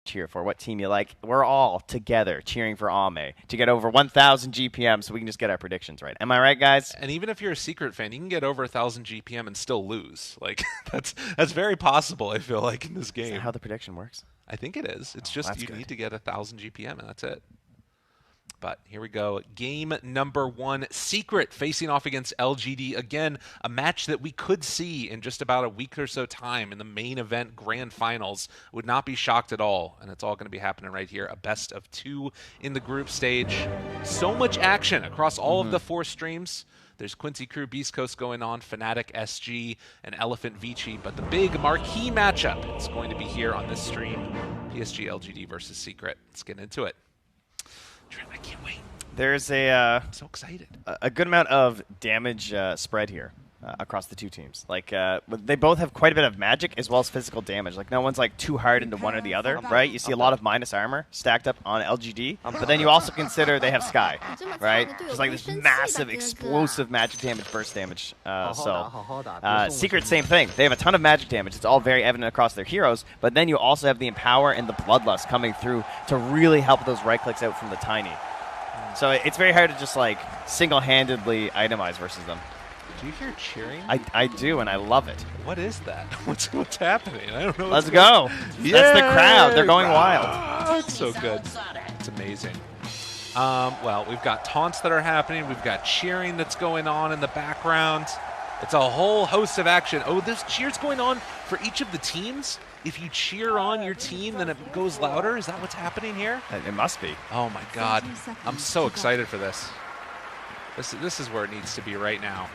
cheer for, what team you like. We're all together cheering for Ame to get over 1,000 GPM so we can just get our predictions right. Am I right, guys? And even if you're a Secret fan, you can get over 1,000 GPM and still lose. Like that's very possible, I feel like, in this game. Is that how the prediction works? I think it is. It's just you need to get 1,000 GPM, and that's it. But here we go. Game number 1, Secret facing off against LGD. Again, a match that we could see in just about a week or so time in the main event grand finals. Would not be shocked at all. And it's all going to be happening right here. A best of 2 in the group stage. So much action across all of the 4 streams. There's Quincy Crew Beast Coast going on, Fnatic SG, and Elephant Vici. But the big marquee matchup is going to be here on this stream. PSG LGD versus Secret. Let's get into it. Trent, I can't wait. There's I'm so excited. A good amount of damage spread here across the two teams. Like they both have quite a bit of magic as well as physical damage. Like no one's like too hard into one or the other, right? You see a lot of minus armor stacked up on LGD, but then you also consider they have Sky, right? Just like this massive explosive magic damage, burst damage. Secret, same thing. They have a ton of magic damage. It's all very evident across their heroes, but then you also have the Empower and the Bloodlust coming through to really help those right clicks out from the Tiny. So it's very hard to just like single-handedly itemize versus them. Do you hear cheering? I do, and I love it. What is that? What's happening? I don't know. Let's go. Yay! That's the crowd. They're going wild. Oh, it's so good. It's amazing. Well, we've got taunts that are happening. We've got cheering that's going on in the background. It's a whole host of action. Oh, there's cheers going on for each of the teams? If you cheer on your team, then it goes louder? Is that what's happening here? It must be. Oh, my God. I'm so excited for this. This is where it needs to be right now.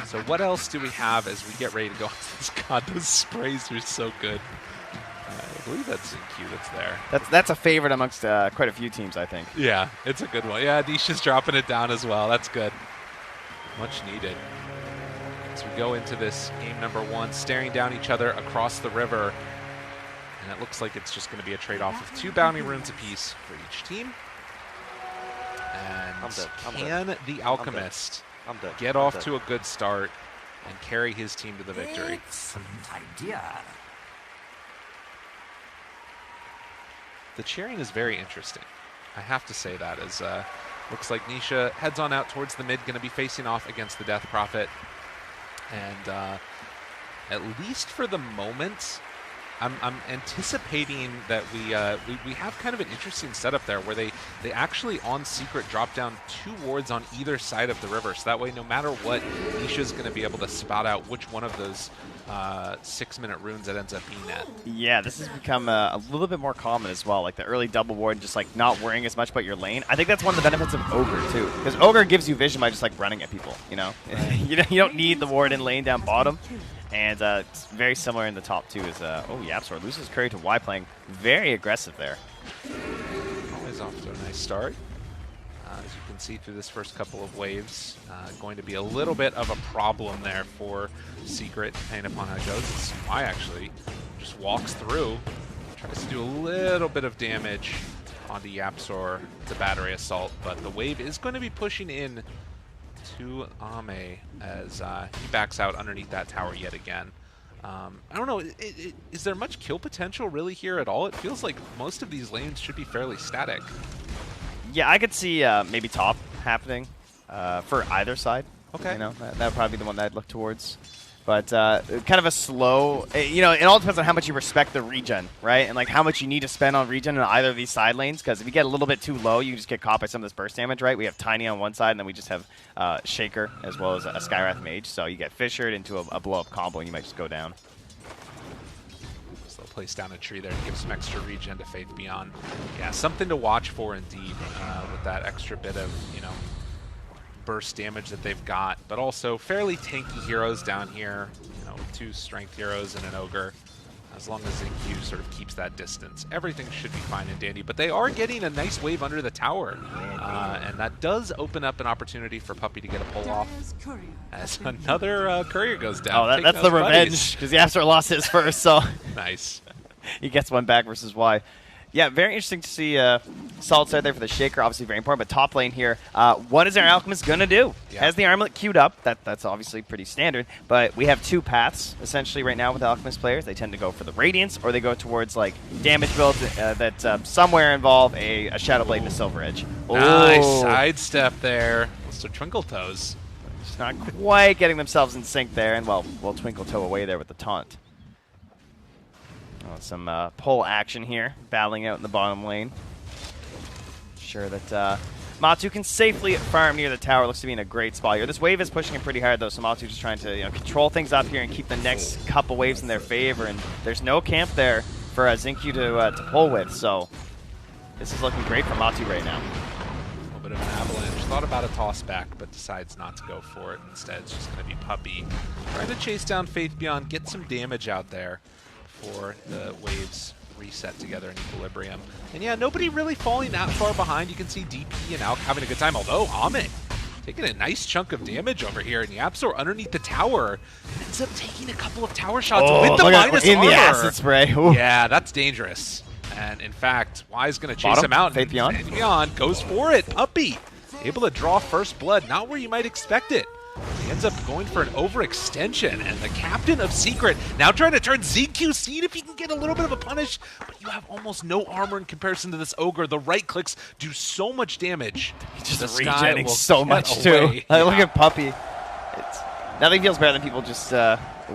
So what else do we have as we get ready to go? God, those sprays are so good. I believe that's Q that's there. That's a favorite amongst quite a few teams, I think. Yeah, it's a good one. Yeah, Nisha's dropping it down as well. That's good. Much needed. As we go into this game number 1, staring down each other across the river. And it looks like it's just going to be a trade-off of 2 bounty runes apiece for each team. And can the Alchemist get off to a good start and carry his team to the victory? Excellent idea. The cheering is very interesting. I have to say that, as looks like Nisha heads on out towards the mid, going to be facing off against the Death Prophet. And at least for the moment, I'm anticipating that we have kind of an interesting setup there where they actually on Secret drop down 2 wards on either side of the river. So that way, no matter what, Nisha's going to be able to spot out which one of those 6-minute runes that ends up being at. Yeah, this has become a little bit more common as well. Like the early double ward, just like not worrying as much about your lane. I think that's one of the benefits of Ogre too, because Ogre gives you vision by just like running at people. You know, you don't need the ward in lane down bottom. And it's very similar in the top 2 is, Yapsor loses Curry to Y, playing very aggressive there. Always off to a nice start. As you can see through this first couple of waves, going to be a little bit of a problem there for Secret, depending upon how it goes. It's Y actually just walks through, tries to do a little bit of damage onto Yapsor, the battery assault, but the wave is going to be pushing in to Ame as he backs out underneath that tower yet again. I don't know, is there much kill potential really here at all? It feels like most of these lanes should be fairly static. Yeah, I could see maybe top happening for either side. Okay. You know, that would probably be the one that I'd look towards. But kind of a slow, you know, it all depends on how much you respect the regen, right? And like how much you need to spend on regen in either of these side lanes. Because if you get a little bit too low, you just get caught by some of this burst damage, right? We have Tiny on one side, and then we just have Shaker as well as a Skywrath Mage. So you get fissured into a blow-up combo, and you might just go down. So they'll place down a tree there to give some extra regen to Faith Beyond. Yeah, something to watch for indeed with that extra bit of, you know, burst damage that they've got, but also fairly tanky heroes down here, you know, 2 strength heroes and an ogre. As long as ZQ sort of keeps that distance, everything should be fine and dandy. But they are getting a nice wave under the tower, and that does open up an opportunity for Puppey to get a pull off as another courier goes down. Oh, that's the revenge, because Yapsor lost his first, so nice. He gets one back versus Y. Yeah, very interesting to see Solid Side there for the Shaker. Obviously very important, but top lane here. What is our Alchemist going to do? Yeah. Has the Armlet queued up. That's obviously pretty standard, but we have two paths, essentially, right now with Alchemist players. They tend to go for the Radiance, or they go towards, like, damage builds that somewhere involve a Shadow Blade and a Silver Edge. Nice sidestep there. So Twinkle Toes. Just not quite getting themselves in sync there, and, well, we'll Twinkle Toe away there with the taunt. Some pull action here, battling out in the bottom lane. Sure that Matu can safely farm near the tower. Looks to be in a great spot here. This wave is pushing him pretty hard, though, so Matu just trying to control things up here and keep the next couple waves in their favor. And there's no camp there for Xingqiu to pull with, so this is looking great for Matu right now. A little bit of an avalanche. Thought about a toss back, but decides not to go for it. Instead, it's just going to be Puppey trying to chase down Faith Beyond, get some damage out there before the waves reset together in equilibrium. And yeah, nobody really falling that far behind. You can see DP and Alk having a good time, although Omlet taking a nice chunk of damage over here, and YapzOr underneath the tower ends up taking a couple of tower shots with the minus in armor. The acid spray. Ooh. Yeah, that's dangerous. And in fact, Y's going to chase him out. Faith Beyond. Faith Beyond goes for it. Puppey able to draw first blood, not where you might expect it. He ends up going for an overextension, and the captain of Secret now trying to turn Xingqiu, see if he can get a little bit of a punish, but you have almost no armor in comparison to this Ogre. The right clicks do so much damage. He's just regenerating so much, too. Yeah. Look at Puppey. Nothing feels better than people just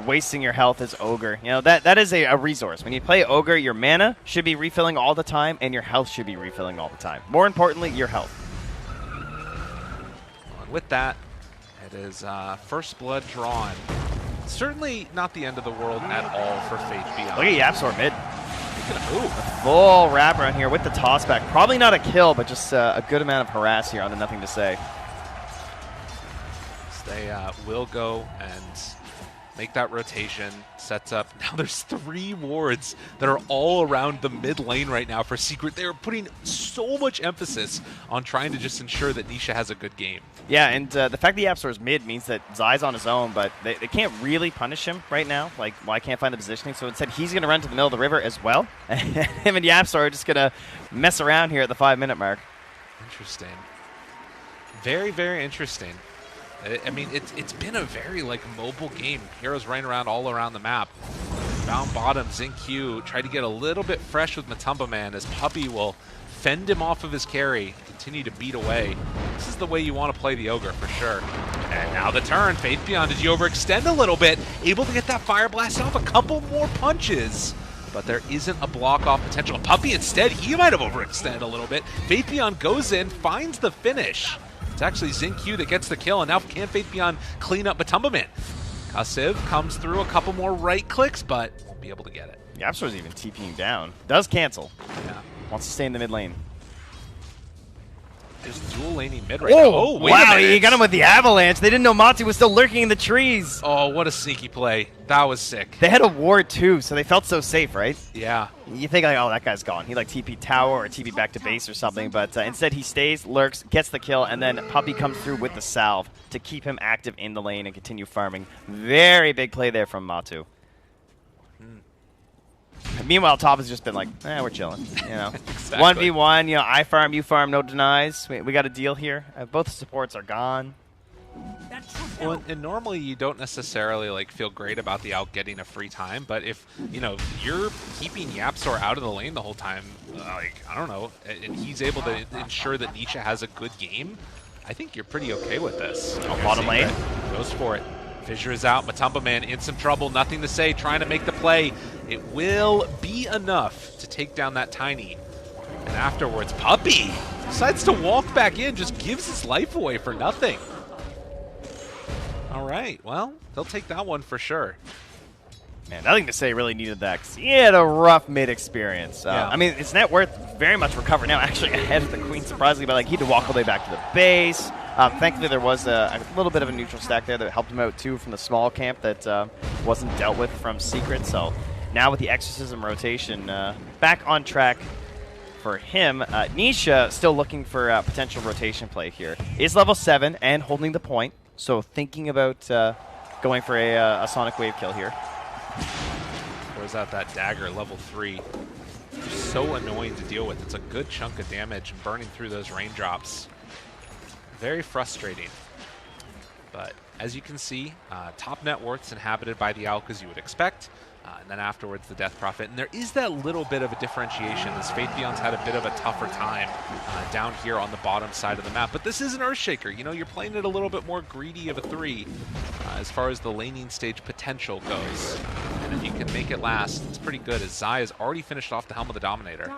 wasting your health as Ogre. That is a resource. When you play Ogre, your mana should be refilling all the time, and your health should be refilling all the time. More importantly, your health. And with that, it is first blood drawn. Certainly not the end of the world at all for Faith Beyond. Look at YapzOr mid. Move. Full wraparound here with the tossback. Probably not a kill, but just a good amount of harass here on the nothing to say. So they will go and make that rotation. Sets up. Now there's 3 wards that are all around the mid lane right now for Secret. They are putting so much emphasis on trying to just ensure that Nisha has a good game. Yeah, and the fact that YapzOr is mid means that Zai's on his own, but they can't really punish him right now. Like, well, I can't find the positioning, so instead he's going to run to the middle of the river as well. Him and YapzOr are just going to mess around here at the 5-minute mark. Interesting. Very, very interesting. I mean, it's been a very, mobile game. Heroes running around all around the map. Bound bottom, Xingqiu tried to get a little bit fresh with Matumba Man as Puppey will fend him off of his carry, continue to beat away. This is the way you want to play the Ogre, for sure. And now the turn. Faith Beyond, did you overextend a little bit? Able to get that Fire Blast off, a couple more punches. But there isn't a block-off potential. Puppey instead, he might have overextended a little bit. Faith Beyond goes in, finds the finish. It's actually Xingqiu that gets the kill, and now can Faith Beyond clean up Matumba Man? Kasiv comes through a couple more right clicks, but won't be able to get it. YapzOr's even TPing down. Does cancel. Yeah. Wants to stay in the mid lane. Just dual laning mid right now. Oh, wait wow, a minute. he got him with the avalanche. They didn't know Matu was still lurking in the trees. Oh, what a sneaky play. That was sick. They had a ward too, so they felt so safe, right? Yeah. You think, oh, that guy's gone. He TP tower or TP back to base or something, but instead he stays, lurks, gets the kill, and then Puppey comes through with the salve to keep him active in the lane and continue farming. Very big play there from Matu. Meanwhile, top has just been like, we're chilling. Exactly. 1v1, I farm, you farm, no denies. We got a deal here. Both supports are gone. Well, and normally you don't necessarily feel great about the out getting a free time, but if you're keeping YapzOr out of the lane the whole time, I don't know, and he's able to ensure that Nisha has a good game, I think you're pretty okay with this. Bottom lane goes for it. Fissure is out. Matumba Man in some trouble. Nothing to say. Trying to make the play. It will be enough to take down that Tiny. And afterwards, Puppey decides to walk back in. Just gives his life away for nothing. All right. Well, they'll take that one for sure. Man, nothing to say really needed that because he had a rough mid experience. Yeah. I mean, his net worth very much recovered now, actually ahead of the Queen, surprisingly, but he had to walk all the way back to the base. Thankfully, there was a little bit of a neutral stack there that helped him out, too, from the small camp that wasn't dealt with from Secret. So now with the Exorcism rotation back on track for him, Nisha still looking for potential rotation play here. Is level 7 and holding the point, so thinking about going for a Sonic Wave kill here. Throws out that dagger, level 3. so annoying to deal with. It's a good chunk of damage and burning through those raindrops. Very frustrating. But as you can see, top net worth's inhabited by the Alk as you would expect. And then afterwards, the Death Prophet. And there is that little bit of a differentiation as Faith Beyond's had a bit of a tougher time down here on the bottom side of the map. But this is an Earthshaker. You know, you're playing it a little bit more greedy of a 3 as far as the laning stage potential goes. And if you can make it last, it's pretty good as Zai has already finished off the Helm of the Dominator.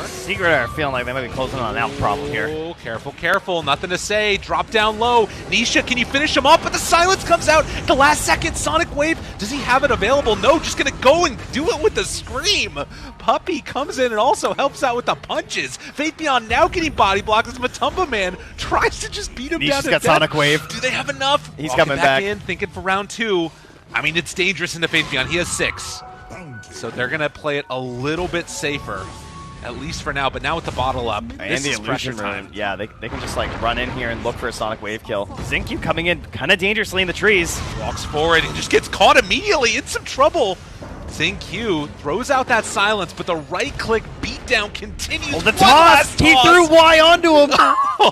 Secret are feeling like they might be closing on an Alk problem here. Oh, careful, careful. Nothing to say. Drop down low. Nisha, can you finish him off? But the silence comes out at the last second. Sonic Wave, does he have it available? No, just going to go and do it with the Scream. Puppey comes in and also helps out with the punches. Faith Beyond now getting body blocked as Matumba Man tries to just beat him down Nisha's to got death. Sonic Wave. Do they have enough? He's Walking coming back in, thinking for round 2. I mean, it's dangerous into Faith Beyond. He has 6. So they're going to play it a little bit safer. At least for now, but now with the bottle up, and the illusion time. Yeah, they can just like run in here and look for a Sonic Wave kill. Xingqiu coming in kind of dangerously in the trees. Walks forward and just gets caught immediately in some trouble. Xingqiu throws out that silence, but the right-click beatdown continues. Oh, the toss! He threw Y onto him!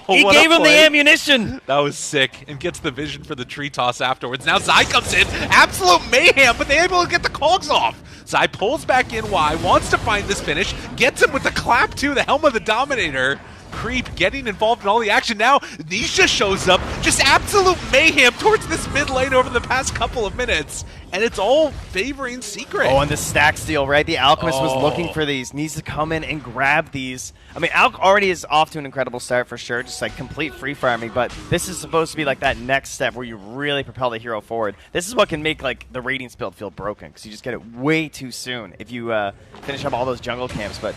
He gave him the ammunition! That was sick, and gets the vision for the tree toss afterwards. Now Zai comes in, absolute mayhem, but they're able to get the cogs off. Zai pulls back in Y, wants to find this finish, gets him with the clap too, the Helm of the Dominator. Creep getting involved in all the action now. Nisha shows up, just absolute mayhem towards this mid lane over the past couple of minutes. And it's all favoring Secret. Oh, and the stack steal, right? The Alchemist was looking for these, needs to come in and grab these. I mean, Alk already is off to an incredible start for sure, just like complete free farming, but this is supposed to be like that next step where you really propel the hero forward. This is what can make like the ratings build feel broken, because you just get it way too soon if you finish up all those jungle camps, but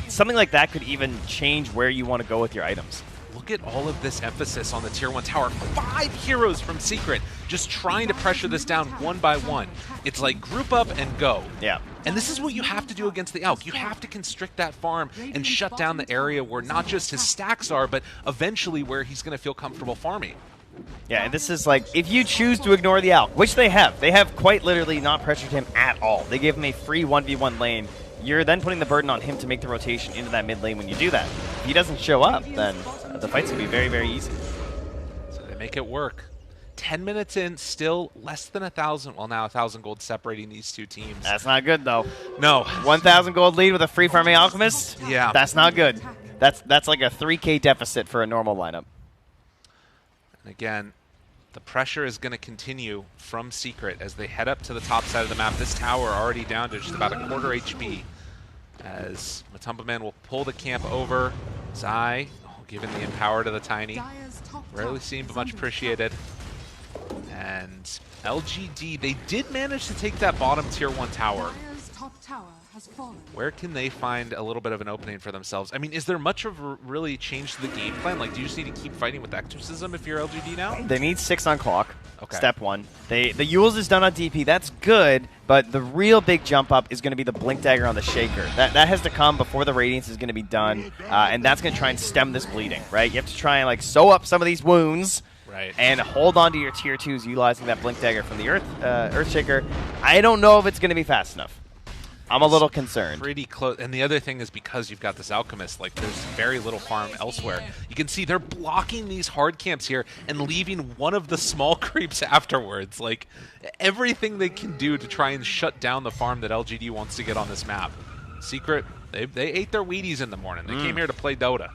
something like that could even change where you want to go with your items. Look at all of this emphasis on the Tier 1 tower. 5 heroes from Secret just trying to pressure this down one by one. It's like group up and go. Yeah. And this is what you have to do against the Alk. You have to constrict that farm and shut down the area where not just his stacks are, but eventually where he's going to feel comfortable farming. Yeah, and this is like, if you choose to ignore the Alk, which they have quite literally not pressured him at all. They gave him a free 1v1 lane. You're then putting the burden on him to make the rotation into that mid lane when you do that. If he doesn't show up, then the fight's going to be very, very easy. So they make it work. 10 minutes in, still less than 1,000. Well, now 1,000 gold separating these two teams. That's not good, though. No. 1,000 gold lead with a free farming Alchemist? Yeah. That's not good. That's like a 3K deficit for a normal lineup. And again, the pressure is going to continue from Secret as they head up to the top side of the map. This tower already down to just about a quarter HP. As Matumba Man will pull the camp over. Zai, giving the empower to the Tiny. Rarely seen, but much appreciated. And LGD, they did manage to take that bottom tier 1 tower. Where can they find a little bit of an opening for themselves? I mean, is there much of a really change to the game plan? Like, do you just need to keep fighting with Exorcism if you're LGD now? They need 6 on clock. Okay. Step 1. The Yules is done on DP. That's good, but the real big jump up is going to be the Blink Dagger on the Shaker. That has to come before the Radiance is going to be done, and that's going to try and stem this bleeding, right? You have to try and like sew up some of these wounds. Right. And hold on to your tier 2s utilizing that Blink Dagger from the Earthshaker. I don't know if it's going to be fast enough. I'm a little concerned. Pretty close. And the other thing is because you've got this Alchemist, like there's very little farm elsewhere. You can see they're blocking these hard camps here and leaving one of the small creeps afterwards. Like everything they can do to try and shut down the farm that LGD wants to get on this map. Secret, they ate their Wheaties in the morning. They came here to play Dota.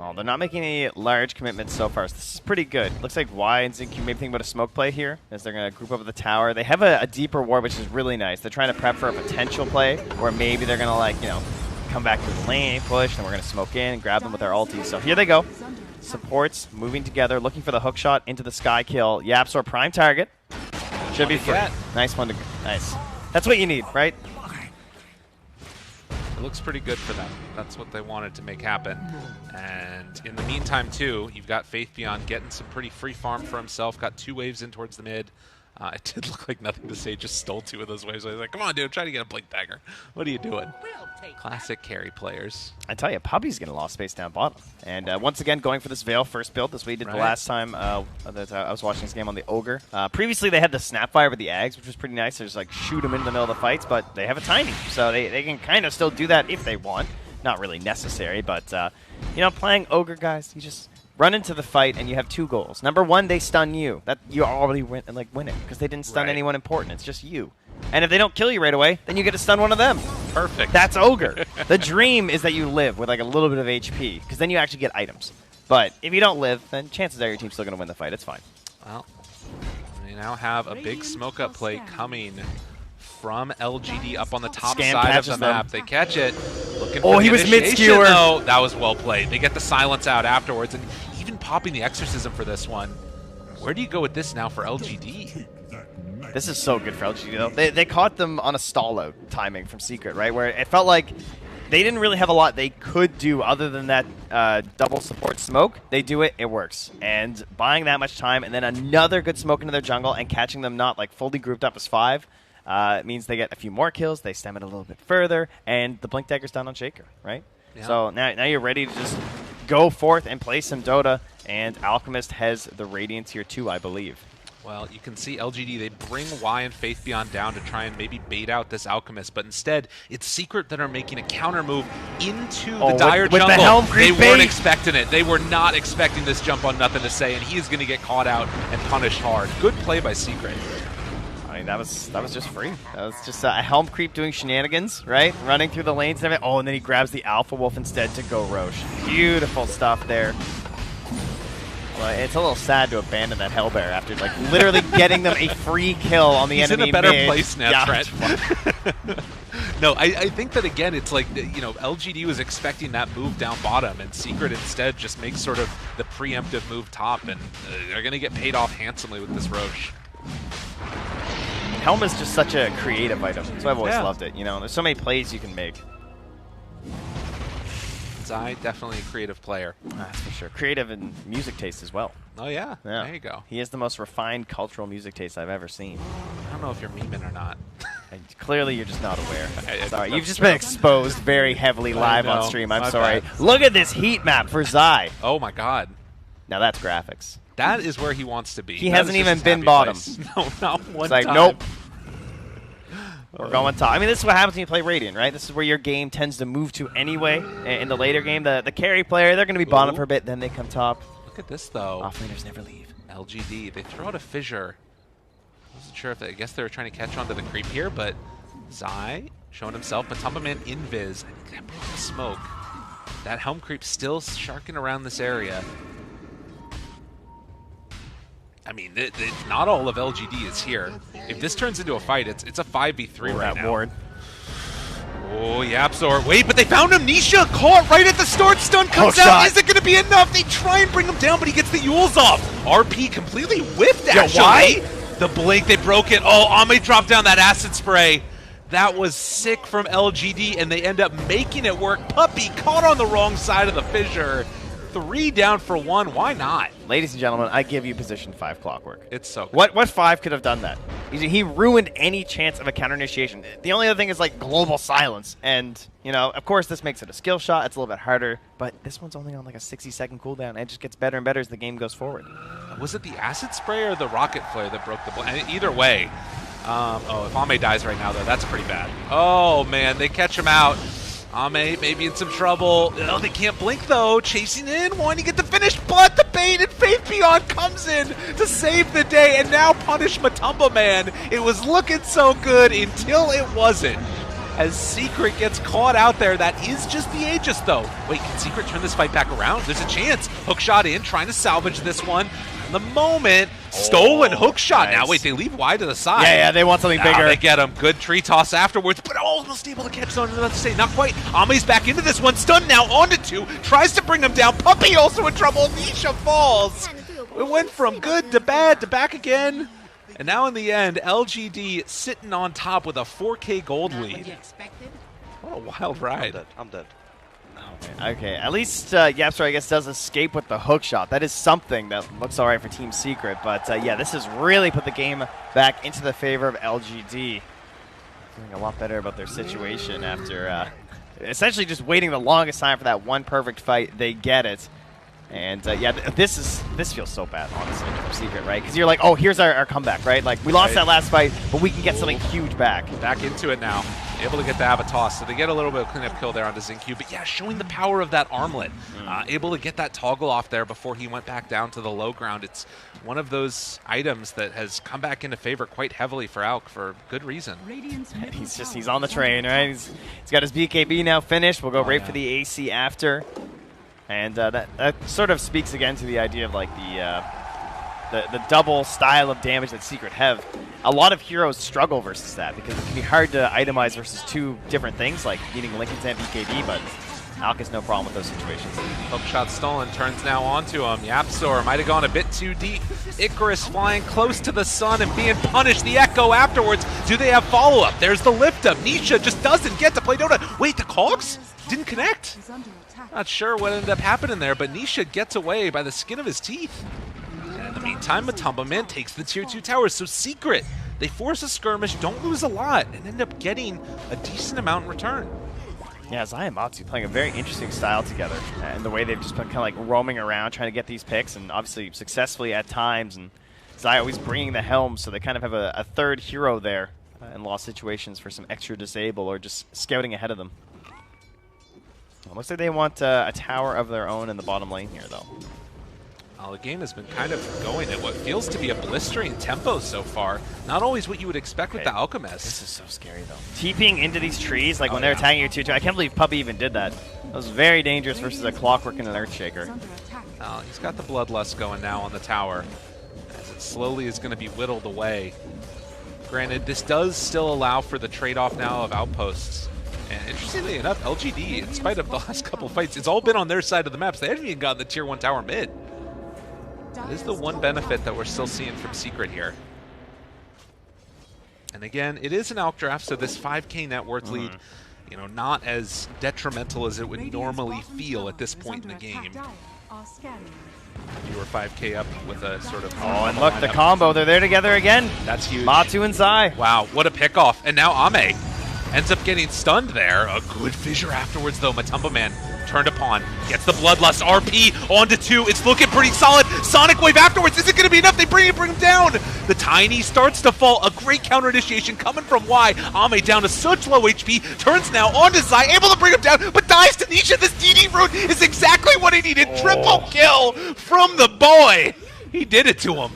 Oh, they're not making any large commitments so far, so this is pretty good. Looks like Y and Xingqiu maybe think about a smoke play here, as they're going to group up the tower. They have a deeper ward, which is really nice. They're trying to prep for a potential play, where maybe they're going to, like, you know, come back to the lane, push, and we're going to smoke in and grab them with our ultis. So here they go. Supports moving together, looking for the hook shot into the sky kill. Yapsor prime target. Should be free. Nice one to nice. That's what you need, right? It looks pretty good for them. That's what they wanted to make happen. And in the meantime, too, you've got Faith Beyond getting some pretty free farm for himself. Got 2 waves in towards the mid. It did look like Nothing to Say just stole 2 of those waves. I was like, come on, dude, try to get a Blink Dagger. What are you doing? Classic carry players. I tell you, Puppy's getting a lot of space down bottom. And once again, going for this Veil first build. This way he did the last time that I was watching this game on the Ogre. Previously, they had the Snapfire with the Ags, which was pretty nice. They just like shoot them in the middle of the fights, but they have a Tiny. So they can kind of still do that if they want. Not really necessary, but, you know, playing Ogre, guys, you just run into the fight and you have 2 goals. Number 1, they stun you. That you already winning because they didn't stun anyone important. It's just you. And if they don't kill you right away, then you get to stun one of them. Perfect. That's Ogre. The dream is that you live with like a little bit of HP because then you actually get items. But if you don't live, then chances are your team's still going to win the fight. It's fine. Well, we now have a big smoke up play coming from LGD up on the top side of the map. They catch it. Looking for he was mid-skewer. Though. That was well played. They get the silence out afterwards, and even popping the Exorcism for this one. Where do you go with this now for LGD? This is so good for LGD, though. They caught them on a stall-out timing from Secret, right? Where it felt like they didn't really have a lot they could do other than that double support smoke. They do it, it works. And buying that much time and then another good smoke into their jungle and catching them not like fully grouped up as 5 means they get a few more kills, they stem it a little bit further, and the Blink Dagger's down on Shaker, right? Yeah. So now you're ready to just go forth and play some Dota, and Alchemist has the Radiance here too, I believe. Well, you can see LGD, they bring Y and Faith Beyond down to try and maybe bait out this Alchemist, but instead, it's Secret that are making a counter move into the dire jungle. The Helm Creep they weren't expecting it. They were not expecting this jump on Nothing to Say, and he is going to get caught out and punished hard. Good play by Secret. I mean, that was just free. That was just a Helm Creep doing shenanigans, right? Running through the lanes and everything. Oh, and then he grabs the Alpha Wolf instead to go Roche. Beautiful stuff there. Well, it's a little sad to abandon that Hellbear after like literally getting them a free kill on the enemy. He's in a better mid. place now, Trent. No, I think that again, it's like, you know, LGD was expecting that move down bottom, and Secret instead just makes sort of the preemptive move top, and they're going to get paid off handsomely with this Roche. Helm is just such a creative item. That's why I've always loved it. You know, there's so many plays you can make. Zai, definitely a creative player. That's for sure. Creative and music taste as well. Oh, yeah. There you go. He has the most refined cultural music taste I've ever seen. I don't know if you're memeing or not. Clearly, you're just not aware. Sorry, you've just been exposed very heavily live on stream. I'm sorry. Look at this heat map for Zai. Oh, my God. Now that's graphics. That is where he wants to be. He hasn't even been bottom. No, not one time. It's like, nope. We're going top. I mean, this is what happens when you play Radiant, right? This is where your game tends to move to anyway. In the later game, the carry player, they're going to be bottom for a bit, then they come top. Look at this, though. Offlaners never leave. LGD, they throw out a fissure. I wasn't sure if I guess they were trying to catch on to the creep here, but Zai showing himself. Matumba Man invis. I think that broke the smoke. That Helm Creep still sharking around this area. I mean, not all of LGD is here. If this turns into a fight, it's a 5v3 right now. Ward. Oh, Yapzor. Wait, but they found him. Nisha caught right at the start. Stun comes out. Is it going to be enough? They try and bring him down, but he gets the Yules off. RP completely whipped, actually. Why? The blink, they broke it. Oh, Ame dropped down that acid spray. That was sick from LGD, and they end up making it work. Puppy caught on the wrong side of the fissure. 3 down for 1. Why not? Ladies and gentlemen, I give you position 5 Clockwork. It's so good. What 5 could have done that? He ruined any chance of a counter initiation. The only other thing is like global silence. And, you know, of course this makes it a skill shot. It's a little bit harder. But this one's only on like a 60-second cooldown. And it just gets better and better as the game goes forward. Was it the acid spray or the rocket flare that broke the blink? Either way. Oh, if Ame dies right now, though, that's pretty bad. Oh, man, they catch him out. Ame maybe in some trouble. Oh, they can't blink, though. Chasing in, wanting to get the finish, but the bait and Faith Beyond comes in to save the day and now punish Matumba Man. It was looking so good until it wasn't. As Secret gets caught out there, that is just the Aegis, though. Wait, can Secret turn this fight back around? There's a chance. Hookshot in, trying to salvage this one. The moment, stolen hookshot. Nice. Now, wait, they leave wide to the side. Yeah, they want something bigger. They get him. Good tree toss afterwards, but almost able to catch someone. Let's say, not quite. Ame's back into this one. Stunned now, onto 2. Tries to bring him down. Puppy also in trouble. Nisha falls. It went from good to bad to back again. And now in the end, LGD sitting on top with a 4K gold lead. What a wild ride. I'm dead. Okay, at least Yapster, I guess, does escape with the hook shot. That is something that looks all right for Team Secret. But, yeah, this has really put the game back into the favor of LGD. Feeling a lot better about their situation after essentially just waiting the longest time for that one perfect fight. They get it. And, yeah, this feels so bad, honestly, for Secret, right? Because you're like, oh, here's our comeback, right? Like, we lost that last fight, but we can get something huge back. Back into it now. Able to get the Avatos, so they get a little bit of cleanup kill there onto Xingqiu. But yeah, showing the power of that armlet. Able to get that toggle off there before he went back down to the low ground. It's one of those items that has come back into favor quite heavily for Alk for good reason. He's on the train, right? He's got his BKB now finished. We'll go right for the AC after. And that sort of speaks again to the idea of like the double style of damage that Secret have. A lot of heroes struggle versus that because it can be hard to itemize versus two different things, like needing Linken's and BKB, but Alk has no problem with those situations. Hook shot stolen, turns now onto him. Yapsor might have gone a bit too deep. Icarus flying close to the sun and being punished. The Echo afterwards. Do they have follow-up? There's the lift up. Nisha just doesn't get to play Dota. Wait, the cogs didn't connect? Not sure what ended up happening there, but Nisha gets away by the skin of his teeth. And in the meantime, Matumba Man takes the tier 2 towers. So Secret, they force a skirmish, don't lose a lot, and end up getting a decent amount in return. Yeah, Zai and Matsu playing a very interesting style together, and the way they've just been kind of like roaming around trying to get these picks, and obviously successfully at times, and Zai always bringing the helm, so they kind of have a third hero there in lost situations for some extra disable or just scouting ahead of them. Well, looks like they want a tower of their own in the bottom lane here, though. Well, the game has been kind of going at what feels to be a blistering tempo so far. Not always what you would expect with the Alchemist. This is so scary, though. TPing into these trees, like when they're attacking your 2-2. I can't believe Puppy even did that. That was very dangerous versus a Clockwork and an Earthshaker. He's got the Bloodlust going now on the tower, as it slowly is going to be whittled away. Granted, this does still allow for the trade-off now of outposts. And interestingly enough, LGD, in spite of the last couple fights, it's all been on their side of the maps. They haven't even gotten the tier 1 tower mid. That is the one benefit that we're still seeing from Secret here. And again, it is an Alk draft, so this 5k net worth lead, you know, not as detrimental as it would normally feel at this point in the game. You were 5k up with a sort of... Oh, and look, the combo. They're there together again. That's huge. Matu and Zai. Wow, what a pickoff. And now Ame ends up getting stunned there. A good fissure afterwards, though. Matumba Man turned upon. Gets the Bloodlust. RP onto 2. It's looking pretty solid. Sonic Wave afterwards. Is it going to be enough? They bring him down. The Tiny starts to fall. A great counter initiation coming from Y. Ame down to such low HP. Turns now onto Zai. Able to bring him down, but dies to Nisha. This DD route is exactly what he needed. Triple kill from the boy. He did it to him.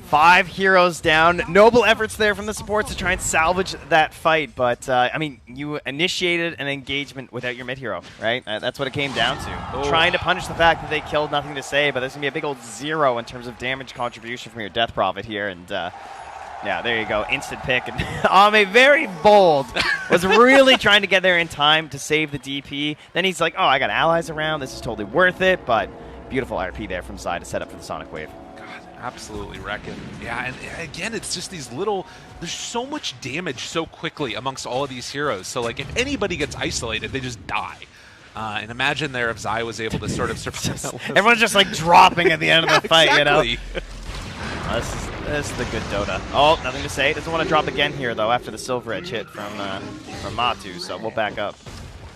5 heroes down. Noble efforts there from the supports to try and salvage that fight, but I mean, you initiated an engagement without your mid hero, right? That's what it came down to. Trying to punish the fact that they killed nothing to say, but there's gonna be a big old 0 in terms of damage contribution from your Death Prophet here, and yeah, there you go, instant pick. And Ame, very bold, was really trying to get there in time to save the DP. Then he's like, oh, I got allies around, this is totally worth it, but beautiful RP there from Zai to set up for the Sonic Wave. Absolutely wrecking. Yeah, and again, it's just these little... There's so much damage so quickly amongst all of these heroes. So, like, if anybody gets isolated, they just die. And imagine there if Zai was able to sort of survive. Everyone's just, like, dropping at the end of the fight, exactly. You know? This is the good Dota. Oh, nothing to say. Doesn't want to drop again here, though, after the Silver Edge hit from Matu, so we'll back up.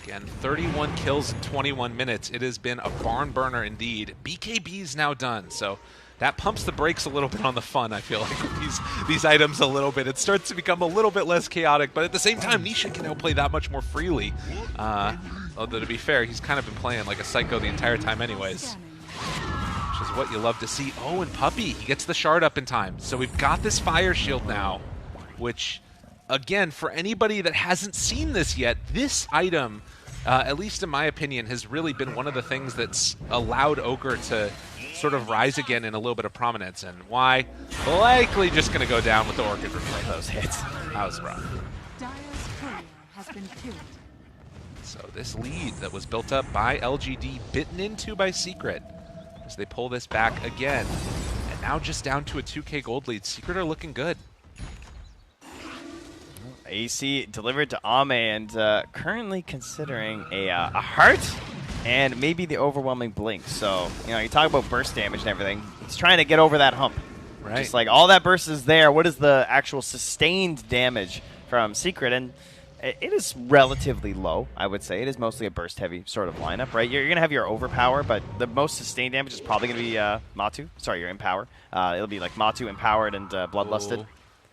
Again, 31 kills in 21 minutes. It has been a barn burner indeed. BKB's now done, so... That pumps the brakes a little bit on the fun, I feel like, with these items a little bit. It starts to become a little bit less chaotic, but at the same time, Nisha can now play that much more freely. Although, to be fair, he's kind of been playing like a psycho the entire time anyways. Which is what you love to see. Oh, and Puppy, he gets the shard up in time. So we've got this Fire Shield now, which, again, for anybody that hasn't seen this yet, this item, at least in my opinion, has really been one of the things that's allowed Ogre to sort of rise again in a little bit of prominence. And why? Likely just going to go down with the Orchid Replay. Those hits. That was rough. So this lead that was built up by LGD, bitten into by Secret, as they pull this back again. And now just down to a 2k gold lead. Secret are looking good. AC delivered to Ame, and currently considering a heart and maybe the overwhelming blink. So, you talk about burst damage and everything. He's trying to get over that hump. Right. Just like all that burst is there. What is the actual sustained damage from Secret? And it is relatively low, I would say. It is mostly a burst-heavy sort of lineup, right? You're going to have your overpower, but the most sustained damage is probably going to be Matu. Sorry, your Empower. It'll be like Matu, Empowered, and Bloodlusted. Ooh.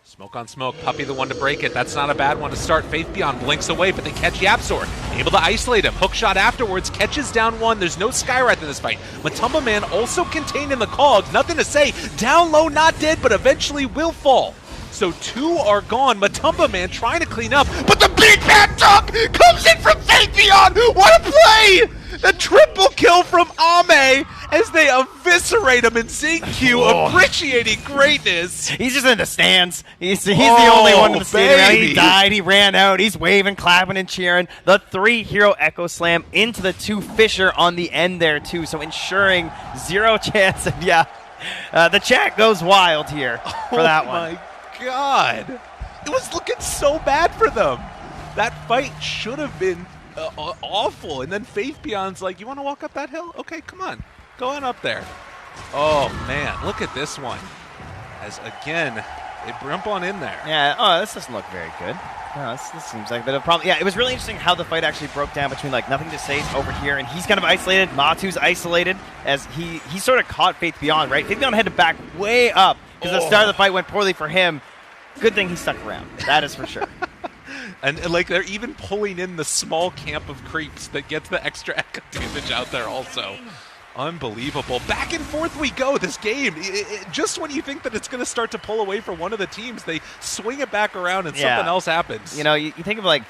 Smoke on smoke. Puppey the one to break it. That's not a bad one to start. Faith Beyond blinks away, but they catch Yapzor. Able to isolate him. Hook shot afterwards. Catches down one. There's no Skywrath in this fight. Matumba Man also contained in the cogs. Nothing to say. Down low, not dead, but eventually will fall. So 2 are gone. Matumba Man trying to clean up, but the big bad dunk comes in from Faith Beyond. What a play! The triple kill from Ame as they eviscerate him in ZQ, appreciating greatness. He's just in the stands. He's the only one in the stands. He died. He ran out. He's waving, clapping, and cheering. The 3-hero Echo Slam into the 2 Fisher on the end there, too. So ensuring 0 chance. And yeah, the chat goes wild here for that one. Oh, my God. It was looking so bad for them. That fight should have been awful. And then Faith Beyond's like, you want to walk up that hill? Okay, come on. Go on up there. Oh, man. Look at this one. As, again, they bump on in there. Yeah, this doesn't look very good. No, this seems like a bit of a problem. Yeah, it was really interesting how the fight actually broke down between, like, Nothing to Say over here, and he's kind of isolated. Matu's isolated as he sort of caught Faith Beyond, right? Faith Beyond had to back way up because the start of the fight went poorly for him. Good thing he stuck around. That is for sure. And like, they're even pulling in the small camp of creeps that gets the extra echo damage out there also. Unbelievable. Back and forth we go, this game. Just when you think that it's going to start to pull away for one of the teams, they swing it back around and something else happens. You think of, like,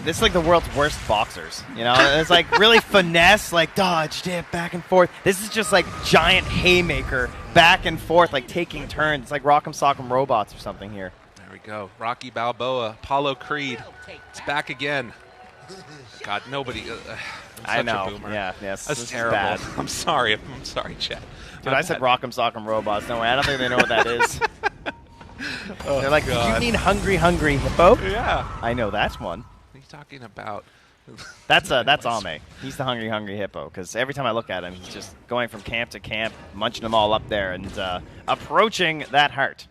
this is like the world's worst boxers. It's like really finesse, like dodge, dip, back and forth. This is just like giant haymaker, back and forth, like taking turns. It's like Rock'em Sock'em Robots or something here. There we go. Rocky Balboa, Apollo Creed. It's back again. God, nobody. I'm such a boomer. Yeah, yes. That's terrible. I'm sorry, Chad. Dude, I said Rock'em Sock'em Robots. No way. I don't think they know what that is. They're like, God. You mean hungry hippo? Yeah. I know that's one. What are you talking about? That's Ame. He's the hungry hippo, because every time I look at him, he's just going from camp to camp, munching them all up there, and approaching that heart.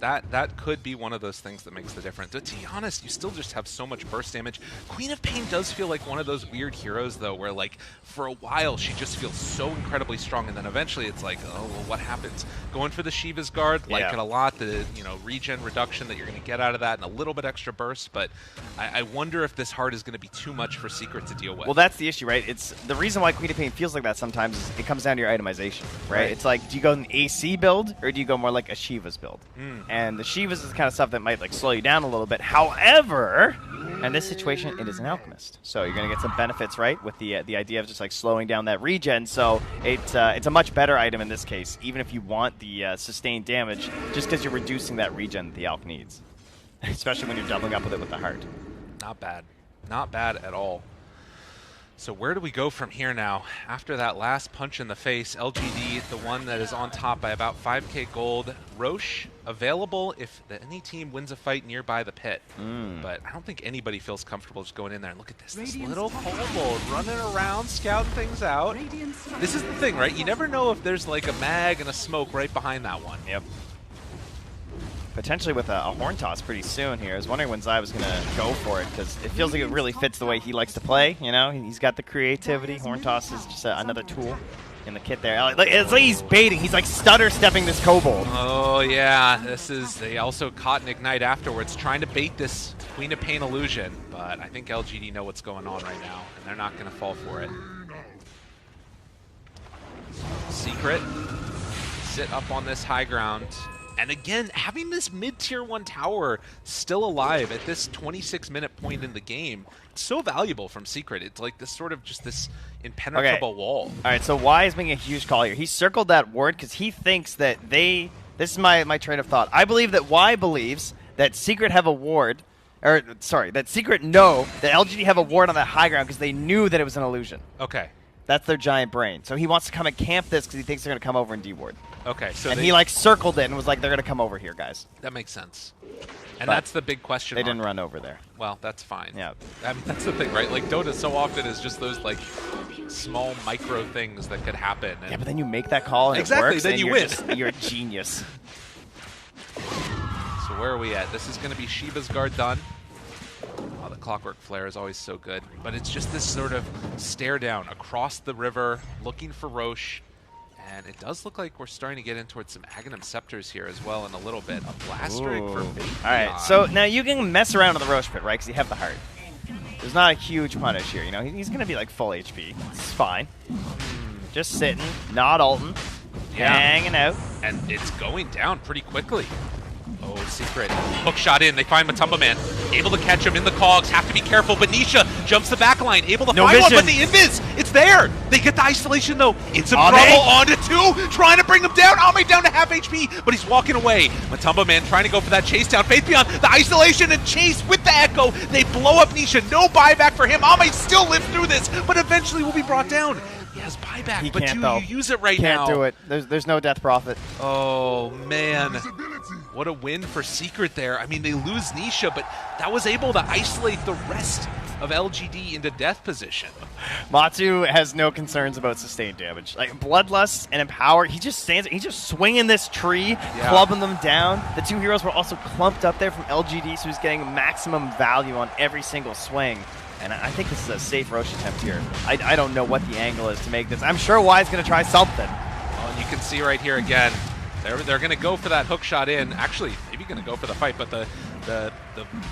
That could be one of those things that makes the difference. But to be honest, you still just have so much burst damage. Queen of Pain does feel like one of those weird heroes, though, where, like, for a while she just feels so incredibly strong, and then eventually it's like, oh, well, what happens? Going for the Shiva's Guard, like it a lot, the regen reduction that you're going to get out of that, and a little bit extra burst, but I wonder if this heart is going to be too much for Secret to deal with. Well, that's the issue, right? It's the reason why Queen of Pain feels like that sometimes is it comes down to your itemization, right? It's like, do you go an AC build, or do you go more like a Shiva's build? And the Shivas is the kind of stuff that might like slow you down a little bit. However, in this situation, it is an alchemist, so you're going to get some benefits, right, with the idea of just like slowing down that regen. So it's a much better item in this case, even if you want the sustained damage, just because you're reducing that regen that the alch needs, especially when you're doubling up with it with the heart. Not bad, not bad at all. So where do we go from here now? After that last punch in the face, LGD, the one that is on top by about 5k gold. Roche, available if any team wins a fight nearby the pit. But I don't think anybody feels comfortable just going in there. And look at this little kobold running around, scouting things out. This is the thing, right? You never know if there's like a mag and a smoke right behind that one. Yep. Potentially with a horn toss pretty soon here. I was wondering when Zai was going to go for it, because it feels like it really fits the way he likes to play. He's got the creativity. Horn toss is just another tool in the kit there. It's like he's baiting. He's like stutter stepping this kobold. Oh yeah, they also caught an ignite afterwards, trying to bait this Queen of Pain illusion. But I think LGD know what's going on right now, and they're not going to fall for it. Secret sit up on this high ground. And again, having this mid-tier 1 tower still alive at this 26-minute point in the game, it's so valuable from Secret. It's like this sort of just this impenetrable wall. All right, so Y is making a huge call here. He circled that ward because he thinks that this is my train of thought. I believe that Y believes that Secret have a ward, or sorry, that Secret know that LGD have a ward on that high ground because they knew that it was an illusion. Okay. That's their giant brain. So he wants to come and camp this because he thinks they're going to come over and D-ward. Okay, so and he like circled it and was like, "They're gonna come over here, guys." That makes sense. And But that's the big question. They didn't run over there. Well, that's fine. Yeah. I mean, that's the thing, right? Like, Dota so often is just those, like, small micro things that could happen. And yeah, but then you make that call and exactly, it works, then and you you're win. You're a genius. So where are we at? This is going to be Shiva's guard done. Oh, the Clockwork Flare is always so good. But it's just this sort of stare down across the river, looking for Roche. And it does look like we're starting to get in towards some Aghanim Scepters here as well in a little bit. A Blast Rig for Faith. All right, so now you can mess around with the Roche Pit, right? Because you have the heart. There's not a huge punish here. You know, he's going to be like full HP. It's fine. Just sitting, not ulting, hanging out. And it's going down pretty quickly. Oh, Secret. Hook shot in. They find Matumba Man. Able to catch him in the cogs. Have to be careful. But Nisha jumps the back line. Able to find one, but the invis, it's there. They get the isolation, though. In some trouble. Onto 2. Trying to bring him down. Ame down to half HP, but he's walking away. Matumba Man trying to go for that chase down. Faith Beyond the isolation and chase with the echo. They blow up Nisha. No buyback for him. Ame still lives through this, but eventually will be brought down. He has buyback, but you use it right now. Can't do it. There's no death profit. Oh, man. What a win for Secret there. I mean, they lose Nisha, but that was able to isolate the rest of LGD into death position. Matsu has no concerns about sustained damage. Like, Bloodlust and Empower, he just stands, he's just swinging this tree, clubbing them down. The two heroes were also clumped up there from LGD, so he's getting maximum value on every single swing. And I think this is a safe Roche attempt here. I don't know what the angle is to make this. I'm sure Y's going to try something. Oh, and you can see right here again, they're going to go for that hook shot in. Actually, maybe going to go for the fight, but the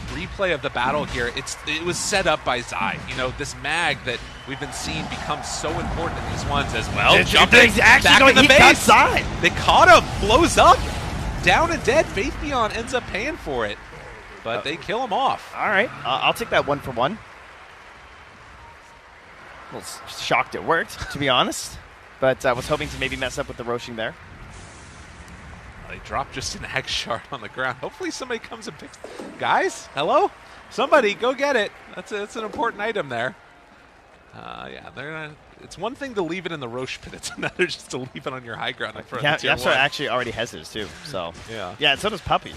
replay of the battle here, it was set up by Zai. You know, this mag that we've been seeing become so important in these ones as well. Jumping back in the base. They caught him, blows up, down and dead. Faith Beyond ends up paying for it, but they kill him off. All right, I'll take that 1 for 1. A little shocked it worked, to be honest, but I was hoping to maybe mess up with the Roshing there. They drop just an egg shard on the ground. Hopefully somebody comes and picks. Guys, hello? Somebody, go get it. That's an important item there. Yeah, they're gonna. It's one thing to leave it in the Roche pit. It's another just to leave it on your high ground in front of tier 1. actually already has his too. So yeah, so does Puppy.